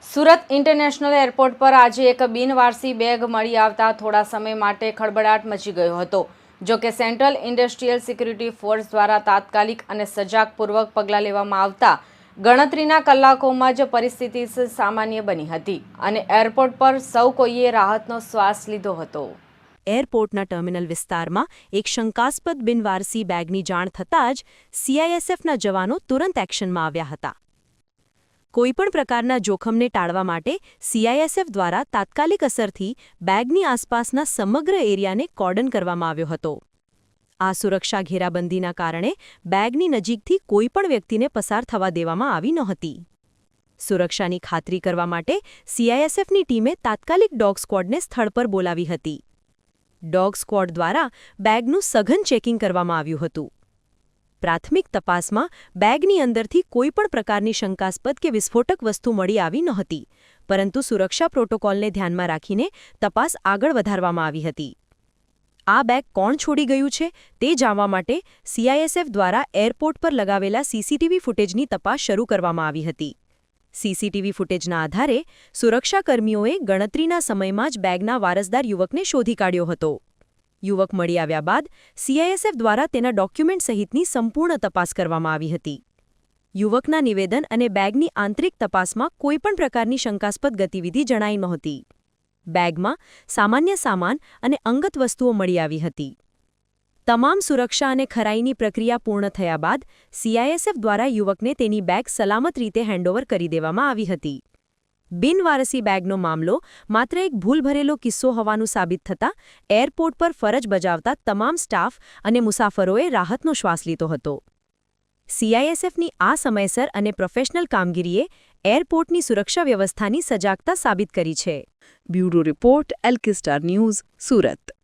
Surat international airport પર આજે એક બિનવારસી બેગ મળી આવતા થોડા સમય માટે ખળબળાટ મચી ગયો હતો। જો કે સેન્ટ્રલ ઇન્ડસ્ટ્રીયલ સિક્યુરિટી ફોર્સ દ્વારા તાત્કાલિક અને સજાગપૂર્વક પગલાં લેવામાં આવતા ગણતરીના કલાકોમાં જ પરિસ્થિતિ સામાન્ય બની હતી અને એરપોર્ટ પર સૌ કોઈએ રાહતનો શ્વાસ લીધો હતો। એરપોર્ટના ટર્મિનલ વિસ્તારમાં એક શંકાસ્પદ બિનવારસી બેગની જાણ થતાં જ સીઆઈએસએફના જવાનો તુરંત એક્શનમાં આવ્યા હતા। કોઈપણ પ્રકારના જોખમને ટાળવા માટે સીઆઈએસએફ દ્વારા તાત્કાલિક અસરથી બેગની આસપાસના સમગ્ર એરિયાને કોર્ડન કરવામાં આવ્યો હતો। આ સુરક્ષા ઘેરાબંધીના કારણે બેગની નજીકથી કોઈપણ વ્યક્તિને પસાર થવા દેવામાં આવી નહોતી। સુરક્ષાની ખાતરી કરવા માટે સીઆઈએસએફની ટીમે તાત્કાલિક ડોગ સ્ક્વોડને સ્થળ પર બોલાવી હતી। ડોગ સ્ક્વોડ દ્વારા બેગનું સઘન ચેકિંગ કરવામાં આવ્યું હતું। પ્રાથમિક તપાસમાં બેગની અંદરથી કોઈપણ પ્રકારની શંકાસ્પદ કે વિસ્ફોટક વસ્તુ મળી આવી નહોતી, પરંતુ સુરક્ષા પ્રોટોકોલને ધ્યાનમાં રાખીને તપાસ આગળ વધારવામાં આવી હતી। આ બેગ કોણ છોડી ગયું છે તે જાણવા માટે સીઆઈએસએફ દ્વારા એરપોર્ટ પર લગાવેલા સીસીટીવી ફૂટેજની તપાસ શરૂ કરવામાં આવી હતી। સીસીટીવી ફૂટેજના આધારે સુરક્ષાકર્મીઓએ ગણતરીના સમયમાં જ બેગના વારસદાર યુવકને શોધી કાઢ્યો હતો। યુવક મળી આવ્યા બાદ સીઆઈએસએફ દ્વારા તેના ડોક્યુમેન્ટ સહિતની સંપૂર્ણ તપાસ કરવામાં આવી હતી। યુવકના નિવેદન અને બેગની આંતરિક તપાસમાં કોઈપણ પ્રકારની શંકાસ્પદ ગતિવિધિ જણાઈ નહોતી। બેગમાં સામાન્ય સામાન અને અંગત વસ્તુઓ મળી આવી હતી। તમામ સુરક્ષા અને ખરાઈની પ્રક્રિયા પૂર્ણ થયા બાદ સીઆઈએસએફ દ્વારા યુવકને તેની બેગ સલામત રીતે હેન્ડઓવર કરી દેવામાં આવી હતી। બિનવારસી બેગનો મામલો માત્ર એક ભૂલભરેલો કિસ્સો હોવાનું સાબિત થતાં એરપોર્ટ પર ફરજ બજાવતા તમામ સ્ટાફ અને મુસાફરોએ રાહતનો શ્વાસ લીધો હતો। સીઆઈએસએફની આ સમયસર અને પ્રોફેશનલ કામગીરીએ એરપોર્ટની સુરક્ષા વ્યવસ્થાની સજાગતા સાબિત કરી છે। Bureau report, LK star news, Surat.